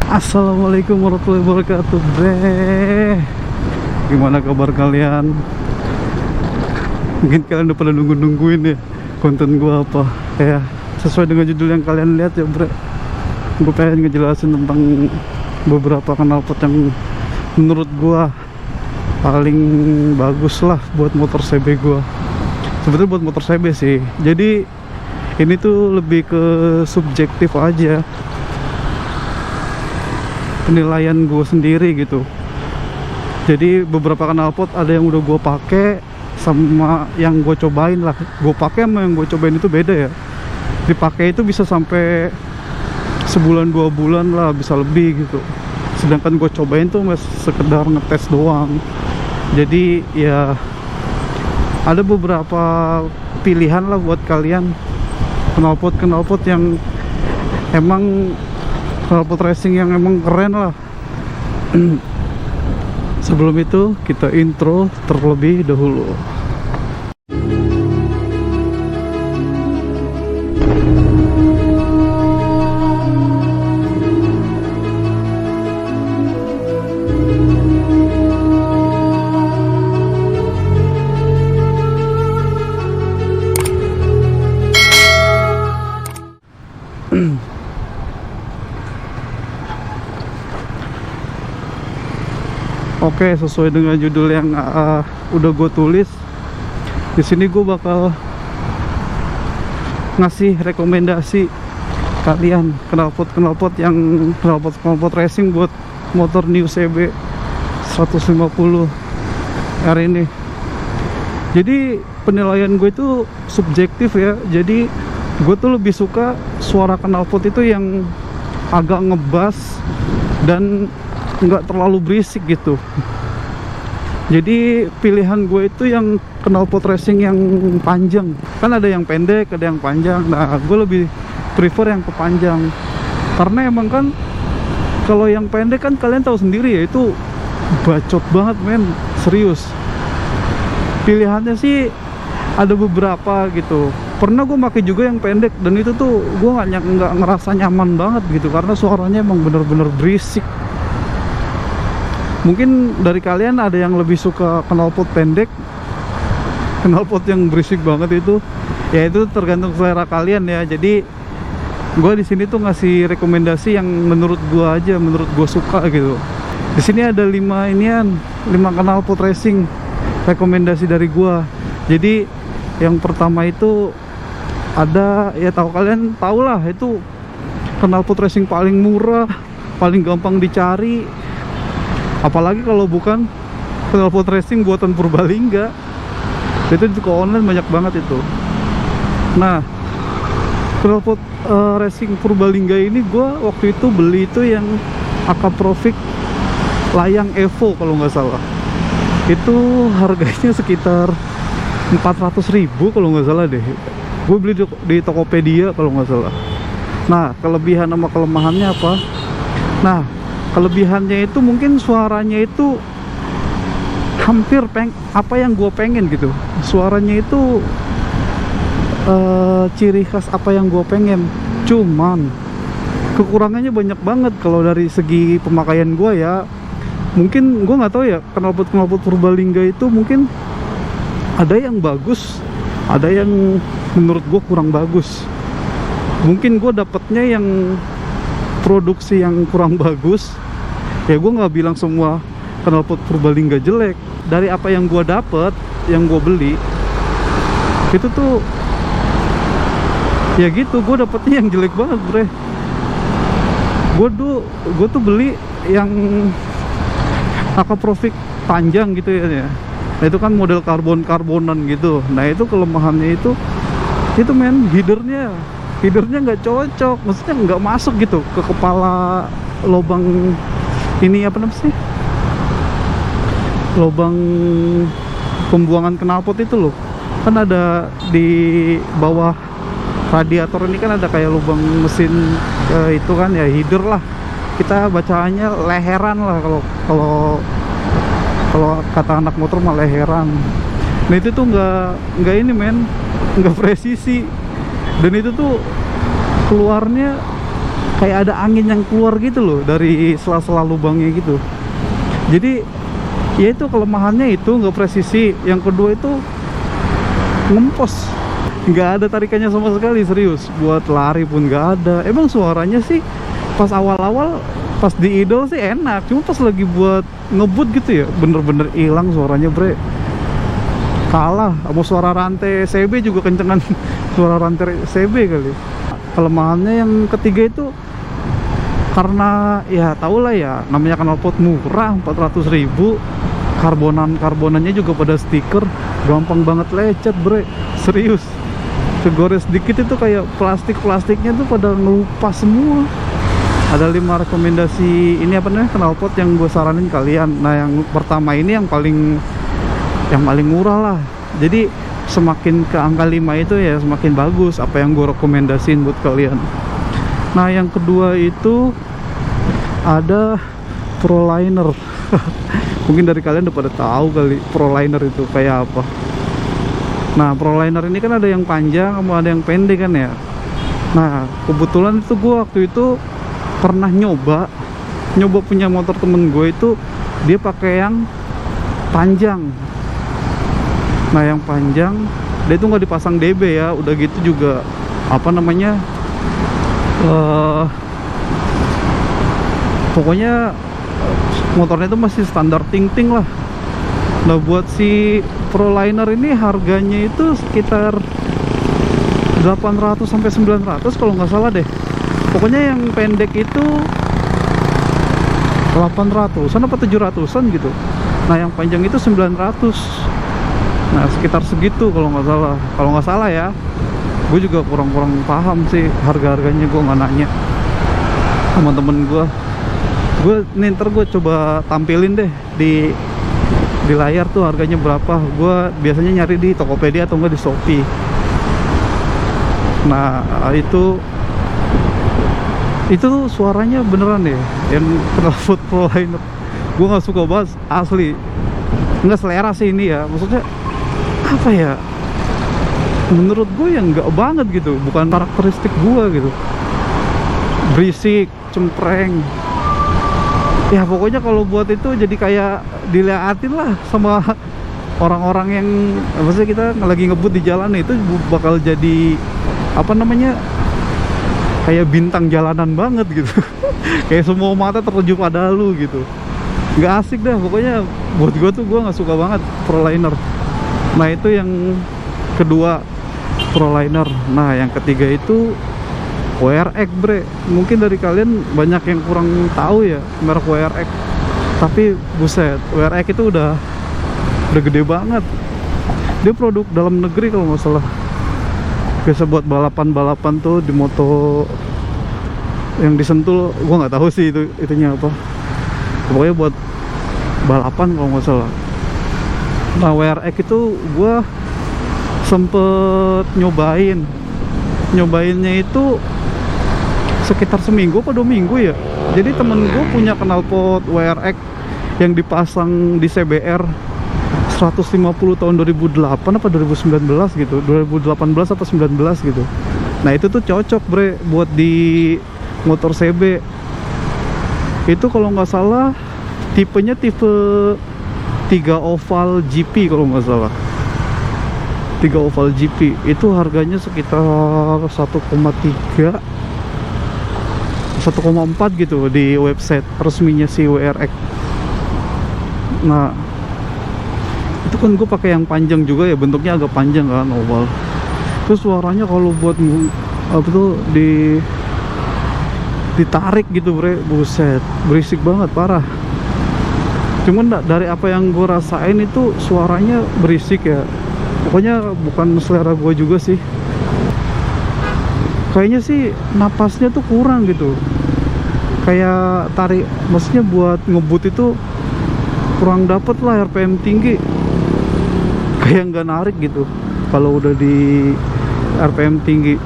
Assalamualaikum warahmatullahi wabarakatuh, bre. Gimana kabar kalian? Mungkin kalian udah pada nungguin ya konten gua apa. Ya, sesuai dengan judul yang kalian lihat ya, bre. Gue pengen ngejelasin tentang beberapa knalpot yang menurut gua paling bagus lah buat motor CB gua. Sebetulnya buat motor CB sih. Jadi ini tuh lebih ke subjektif aja, penilaian gue sendiri gitu. Jadi beberapa knalpot ada yang udah gue pakai sama yang gue cobain lah. Gue pakai sama yang gue cobain itu beda ya. Dipakai itu bisa sampai sebulan 2 bulan lah, bisa lebih gitu. Sedangkan gue cobain tuh masih sekedar ngetes doang. Jadi ya ada beberapa pilihan lah buat kalian, knalpot yang emang knalpot racing yang emang keren lah. Sebelum itu kita intro terlebih dahulu. Oke, sesuai dengan judul yang udah gue tulis, di sini gue bakal ngasih rekomendasi kalian knalpot yang knalpot racing buat motor New CB 150 hari ini. Jadi penilaian gue itu subjektif ya. Jadi gue tuh lebih suka suara knalpot itu yang agak ngebas dan nggak terlalu berisik gitu. Jadi pilihan gue itu yang knalpot racing yang panjang. Kan ada yang pendek, ada yang panjang. Nah, gue lebih prefer yang kepanjang. Karena emang kan kalau yang pendek kan kalian tahu sendiri ya, itu bacot banget men, serius. Pilihannya sih ada beberapa gitu. Pernah gue pakai juga yang pendek dan itu tuh gue nggak ngerasa nyaman banget gitu, karena suaranya emang bener-bener berisik. Mungkin dari kalian ada yang lebih suka knalpot pendek, knalpot yang berisik banget itu. Ya itu tergantung selera kalian ya. Jadi gue di sini tuh ngasih rekomendasi yang menurut gue aja, menurut gue suka gitu. Di sini ada 5 knalpot racing rekomendasi dari gue. Jadi yang pertama itu ada, ya kalian tahu lah, itu knalpot racing paling murah, paling gampang dicari. Apalagi kalau bukan knalpot racing buatan Purbalingga, itu di toko online banyak banget itu. Nah, knalpot racing Purbalingga ini gue waktu itu beli itu yang Akaprovic Layang Evo kalau nggak salah. Itu harganya sekitar 400.000 kalau nggak salah deh. Gue beli di Tokopedia kalau nggak salah. Nah, kelebihan sama kelemahannya apa? Nah, kelebihannya itu mungkin suaranya itu hampir apa yang gue pengen gitu. Suaranya itu ciri khas apa yang gue pengen. Cuman kekurangannya banyak banget kalau dari segi pemakaian gue ya. Mungkin gue nggak tahu ya, knalpot Purbalingga itu mungkin ada yang bagus, ada yang menurut gue kurang bagus. Mungkin gue dapetnya yang produksi yang kurang bagus. Ya gue nggak bilang semua knalpot Purbalingga jelek. Dari apa yang gue dapet, yang gue beli, itu tuh ya gitu, gue dapetnya yang jelek banget, bre. Gue tuh beli yang Akaprovic panjang gitu ya. Nah, itu kan model karbonan gitu. Nah, itu kelemahannya itu men, headernya nggak cocok, maksudnya nggak masuk gitu ke kepala lubang ini, apa namanya sih, lubang pembuangan knalpot itu loh. Kan ada di bawah radiator ini kan ada kayak lubang mesin itu kan ya, header lah. Kita bacaannya leheran lah kalau kata anak motor mah leheran. Nah itu tuh nggak ini men, nggak presisi. Dan itu tuh keluarnya kayak ada angin yang keluar gitu loh dari sela-sela lubangnya gitu. Jadi ya itu kelemahannya, itu nggak presisi. Yang kedua itu ngempos, nggak ada tarikannya sama sekali, serius. Buat lari pun nggak ada. Emang suaranya sih pas awal-awal, pas di idol sih enak, cuma pas lagi buat ngebut gitu ya bener-bener hilang suaranya bre. Kalah sama suara rantai CB juga kencengan suara rantai CB kali. Kelemahannya yang ketiga itu karena ya tau lah ya, namanya knalpot murah 400.000, karbonannya juga pada stiker, gampang banget lecet bre, serius. Segores dikit itu kayak plastiknya tuh pada ngelupas semua. Ada 5 rekomendasi ini apa namanya knalpot yang gue saranin kalian. Nah yang pertama ini yang paling murah lah, jadi semakin ke angka 5 itu ya semakin bagus apa yang gue rekomendasiin buat kalian. Nah yang kedua itu ada Proliner. Mungkin dari kalian udah pada tahu kali Proliner itu kayak apa. Nah Proliner ini kan ada yang panjang sama ada yang pendek kan ya. Nah kebetulan itu gue waktu itu pernah nyoba punya motor temen gue, itu dia pakai yang panjang. Nah yang panjang dia tuh nggak dipasang DB ya, udah gitu juga apa namanya pokoknya motornya itu masih standar ting-ting lah. Nah buat si Proliner ini harganya itu sekitar 800 sampai 900 kalau nggak salah deh. Pokoknya yang pendek itu 800-an apa 700-an gitu. Nah yang panjang itu 900. Nah sekitar segitu kalau nggak salah ya. Gue juga kurang paham sih harga-harganya, gue nggak nanya sama temen gue. Nih ntar gue coba tampilin deh di layar tuh harganya berapa. Gue biasanya nyari di Tokopedia atau enggak di Shopee. Nah itu suaranya beneran deh yang knalpot Proliner. Gue nggak suka banget asli, nggak selera sih ini ya, maksudnya apa ya, menurut gue yang nggak banget gitu, bukan karakteristik gue gitu. Berisik, cempreng ya, pokoknya kalau buat itu jadi kayak diliatin lah sama orang-orang yang maksudnya kita lagi ngebut di jalan, itu bakal jadi apa namanya, kayak bintang jalanan banget gitu. Kayak semua mata tertuju pada lu gitu, nggak asik dah pokoknya. Buat gue tuh gue nggak suka banget Proliner. Nah itu yang kedua Proliner. Nah yang ketiga itu WRX bre. Mungkin dari kalian banyak yang kurang tahu ya merek WRX, tapi buset, WRX itu udah gede banget. Dia produk dalam negeri kalau nggak salah, biasa buat balapan tuh di moto yang disentul. Gua nggak tahu sih itunya apa, pokoknya buat balapan kalau nggak salah. Nah WRX itu gua sempet nyobainnya itu sekitar seminggu apa 2 minggu ya. Jadi temen gue punya knalpot WRX yang dipasang di CBR 150 tahun 2008 apa 2019 gitu, 2018 apa 19 gitu. Nah itu tuh cocok bre buat di motor CB. Itu kalau nggak salah tipenya tipe 3 oval GP kalau nggak salah. 3 oval GP itu harganya sekitar 1,4 gitu di website resminya si WRX. Nah itu kan gue pakai yang panjang juga ya, bentuknya agak panjang kan, oval. Terus suaranya kalau buat apa tuh ditarik gitu bre, buset, berisik banget parah. Cuman dari apa yang gue rasain itu suaranya berisik ya. Pokoknya bukan selera gue juga sih. Kayaknya sih napasnya tuh kurang gitu, kayak tarik, maksudnya buat ngebut itu kurang dapet lah, RPM tinggi, kayak nggak narik gitu kalau udah di RPM tinggi.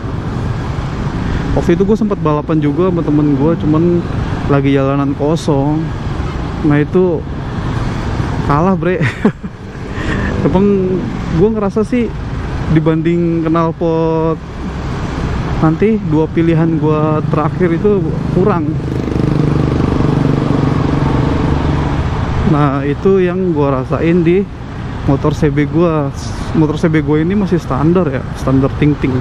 Waktu itu gue sempat balapan juga sama temen gue, cuman lagi jalanan kosong. Nah itu kalah bre. Emang gue ngerasa sih dibanding knalpot nanti dua pilihan gua terakhir itu kurang. Nah itu yang gua rasain di motor CB gua. Motor CB gua ini masih standar ya, standar ting-ting,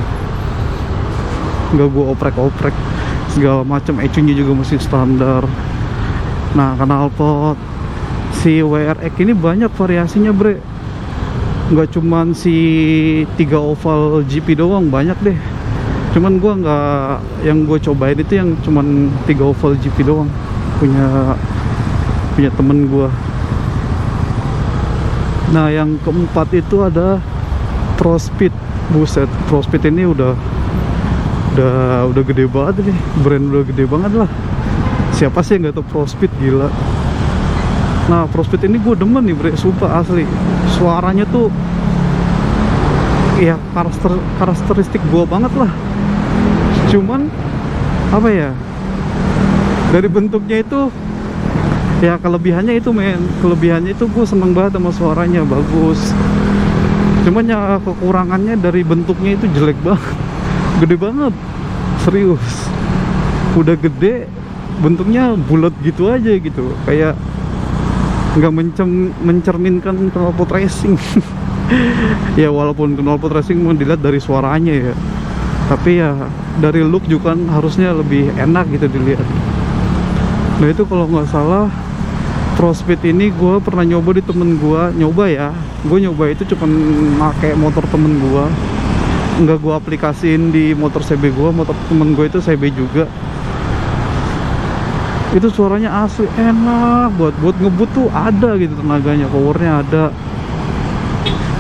nggak gua oprek-oprek segala macam, ECU-nya juga masih standar. Nah knalpot si WRX ini banyak variasinya bre, nggak cuman si 3 oval GP doang, banyak deh. Cuman gua nggak, yang gue cobain itu yang cuman 3 oval GP doang, punya temen gua. Nah yang keempat itu ada ProSpeed. Buset, ProSpeed ini udah gede banget nih, brand udah gede banget lah. Siapa sih yang nggak tahu ProSpeed, gila. Nah ProSpeed ini gue demen nih bre, sumpah asli. Suaranya tuh ya karakteristik gue banget lah. Cuman apa ya, dari bentuknya itu ya kelebihannya itu kelebihannya itu gue seneng banget sama suaranya, bagus. Cuman ya kekurangannya dari bentuknya itu jelek banget, gede banget, serius. Udah gede bentuknya bulat gitu aja gitu, kayak nggak mencerminkan knalpot racing. Ya walaupun knalpot racing mau dilihat dari suaranya ya, tapi ya dari look juga kan harusnya lebih enak gitu dilihat. Nah itu kalau nggak salah ProSpeed ini gue pernah nyoba di temen gue, gue nyoba itu cuma pakai motor temen gue, nggak gue aplikasiin di motor CB gue. Motor temen gue itu CB juga. Itu suaranya asli enak, buat ngebut tuh ada gitu tenaganya, powernya ada.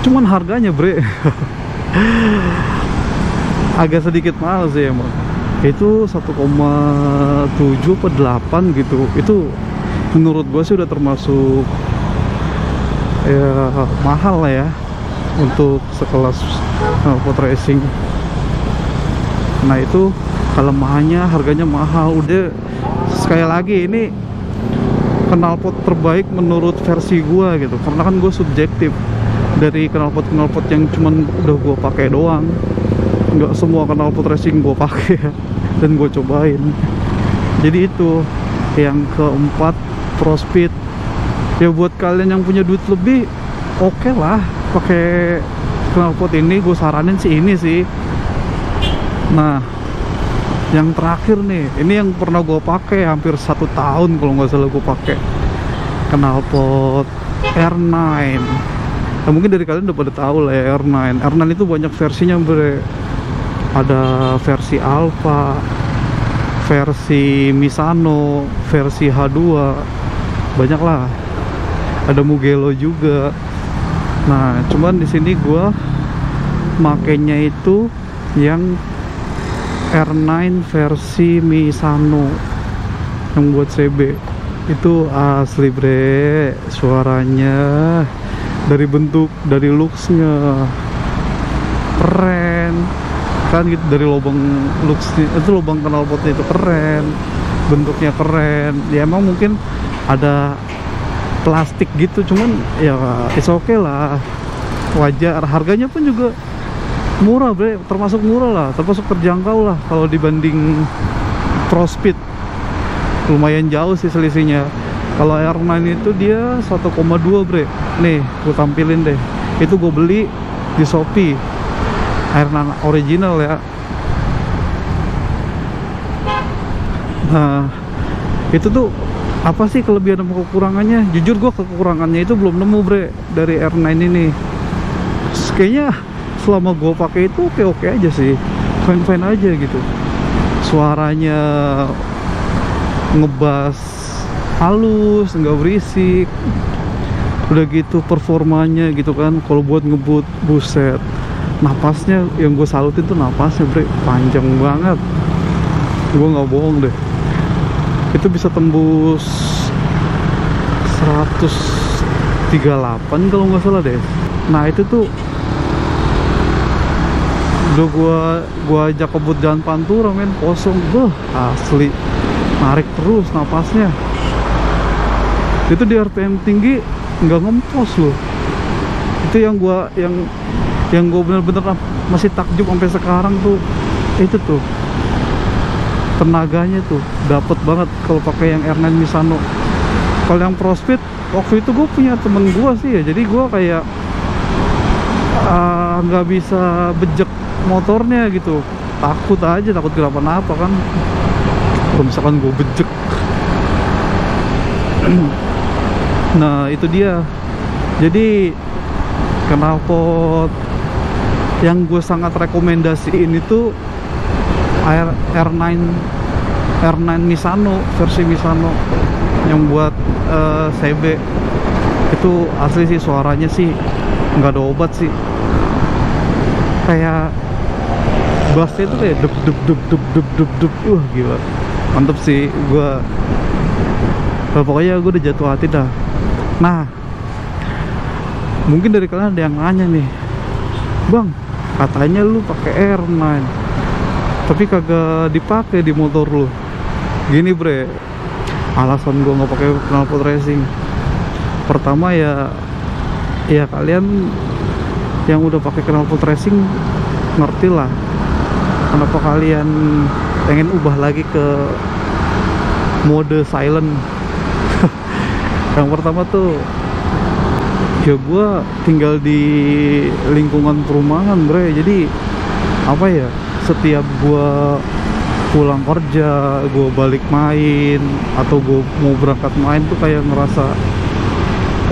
Cuman harganya bre agak sedikit mahal sih emang. Itu 1,7 atau 8 gitu. Itu menurut gue sih udah termasuk ya mahal lah ya untuk sekelas knalpot racing. Nah itu kelemahannya, harganya mahal. Udah sekali lagi ini knalpot terbaik menurut versi gua gitu, karena kan gue subjektif dari knalpot yang cuman udah gue pakai doang. Nggak semua knalpot racing gue pakai dan gue cobain. Jadi itu yang keempat, ProSpeed. Ya buat kalian yang punya duit lebih, oke lah pakai knalpot ini, gue saranin sih ini sih. Nah yang terakhir nih, ini yang pernah gue pakai hampir 1 tahun kalau nggak salah gue pakai, knalpot R9. Nah, mungkin dari kalian udah pada tahu lah ya, R9 itu banyak versinya bre. Ada versi Alpha, versi Misano, versi H2, banyak lah. Ada Mugello juga. Nah cuman di sini gue makainya itu yang R9 versi Misano yang buat CB. Itu asli bre, suaranya dari bentuk, dari looksnya keren kan gitu, dari lubang looksnya itu, lubang knalpotnya itu keren, bentuknya keren. Ya emang mungkin ada plastik gitu, cuman ya it's okay lah, wajar. Harganya pun juga murah bre, termasuk murah lah, termasuk terjangkau lah kalau dibanding ProSpeed. Lumayan jauh sih selisihnya. Kalau R9 itu dia 1,2 bre. Nih gue tampilin deh, itu gue beli di Shopee, R9 original ya. Nah itu tuh apa sih kelebihan sama kekurangannya? Jujur gue kekurangannya itu belum nemu bre dari R9 ini. Kayaknya selama gue pakai itu oke aja sih, fine aja gitu. Suaranya ngebas halus, nggak berisik. Udah gitu performanya gitu kan, kalau buat ngebut, buset, napasnya yang gue salutin tuh napasnya bre, panjang banget. Gue nggak bohong deh, itu bisa tembus 138 kalau nggak salah deh. Nah itu tuh udah gua ajak kebut jalan Pantura men, kosong, asli narik terus napasnya. Itu di RPM tinggi nggak ngempos loh. Itu yang gua bener-bener masih takjub sampai sekarang tuh. itu tuh tenaganya tuh dapet banget kalau pakai yang R9 Misano. Kalau yang Pro Speed waktu itu gue punya temen gue sih ya, jadi gue kayak nggak bisa bejek motornya gitu, takut kenapa-napa kan kalau misalkan gue bejek. Nah itu dia, jadi knalpot yang gue sangat rekomendasiin itu R9 Misano, versi Misano yang buat CB. Itu asli sih, suaranya sih nggak ada obat sih, kayak bassnya itu kayak dub dub dub dub dub dub dub, gila mantep sih. Pokoknya gue udah jatuh hati dah. Nah mungkin dari kalian ada yang nanya nih, bang katanya lu pakai R9 tapi kagak dipakai di motor lu. Gini bre, alasan gue nggak pakai knalpot racing pertama ya kalian yang udah pakai knalpot racing ngerti lah kenapa kalian pengen ubah lagi ke mode silent. Yang pertama tuh ya gue tinggal di lingkungan perumahan bre, jadi apa ya, setiap gue pulang kerja, gue balik main, atau gue mau berangkat main tuh kayak ngerasa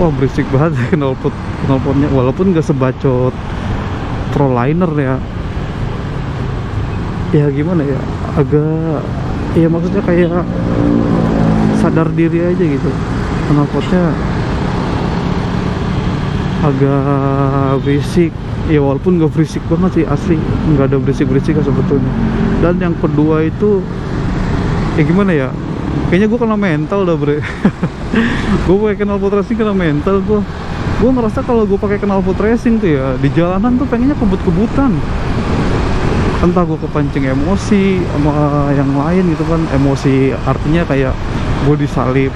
wah berisik banget knalpotnya, walaupun gak sebacot Proliner ya gimana ya, agak ya maksudnya kayak sadar diri aja gitu, knalpotnya agak berisik ya, walaupun gak berisik banget sih asli, nggak ada berisik-berisik sebetulnya. Dan yang kedua itu ya gimana ya, kayaknya gue kena mental dah bre. Gue pakai knalpot racing kena mental gue ngerasa kalau gue pakai knalpot racing tuh ya di jalanan tuh pengennya kebut-kebutan, entah gue kepancing emosi sama yang lain gitu kan. Emosi artinya kayak gue disalip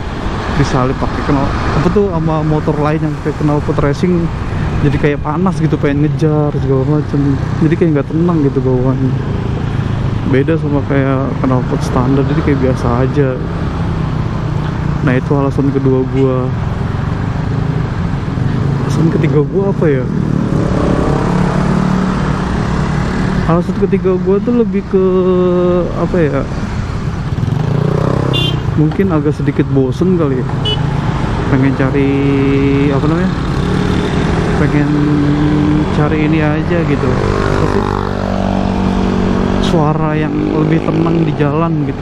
pakai apa tuh sama motor lain yang pakai knalpot racing, jadi kayak panas gitu, pengen ngejar segala macem, jadi kayak nggak tenang gitu bawaannya. Beda sama kayak knalpot standar, jadi kayak biasa aja. Nah itu alasan kedua gua. Alasan ketiga gua apa ya, alasan ketiga gua tuh lebih ke apa ya, mungkin agak sedikit bosen kali ya, pengen cari apa namanya, pengen cari ini aja gitu, suara yang lebih tenang di jalan gitu.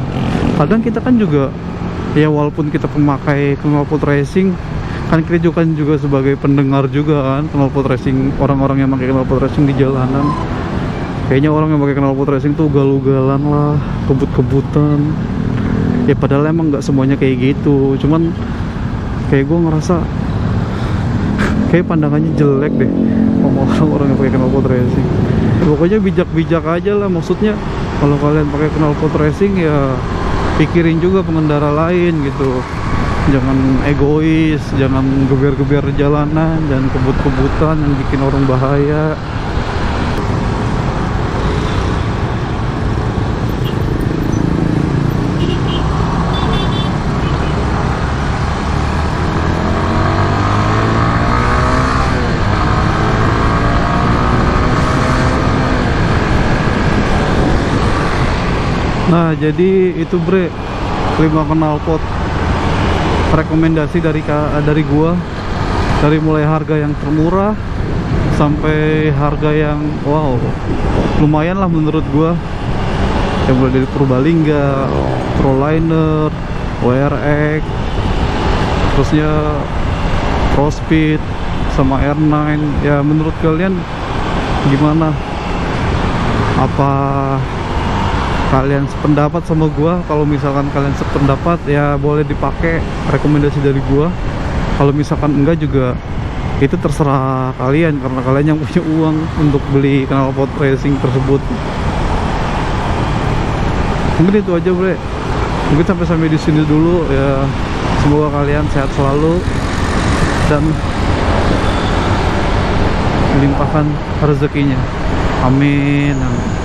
Kadang kita kan juga ya, walaupun kita pemakai knalpot racing kan, kita juga sebagai pendengar juga kan knalpot racing, orang-orang yang pakai knalpot racing di jalanan. Kayaknya orang yang pakai knalpot racing tuh ugal-ugalan lah, kebut-kebutan ya, padahal emang nggak semuanya kayak gitu, cuman kayak gue ngerasa kayak pandangannya jelek deh sama orang-orang yang pakai knalpot racing. Pokoknya bijak-bijak aja lah, maksudnya kalau kalian pakai knalpot racing ya pikirin juga pengendara lain gitu, jangan egois, jangan geber-geber jalanan, jangan kebut-kebutan yang bikin orang bahaya. Nah jadi itu bre, 5 knalpot rekomendasi dari gua, dari mulai harga yang termurah sampai harga yang wow lumayan lah menurut gua, yang mulai dari Purbalingga, Proliner, WRX, terusnya Pro Speed sama R9. Ya menurut kalian gimana, apa kalian sependapat sama gua? Kalau misalkan kalian sependapat ya boleh dipakai rekomendasi dari gua. Kalau misalkan enggak juga itu terserah kalian, karena kalian yang punya uang untuk beli knalpot racing tersebut. Mungkin itu aja bre, mungkin sampai di sini dulu ya. Semoga kalian sehat selalu dan dilimpahkan rezekinya, amin, amin.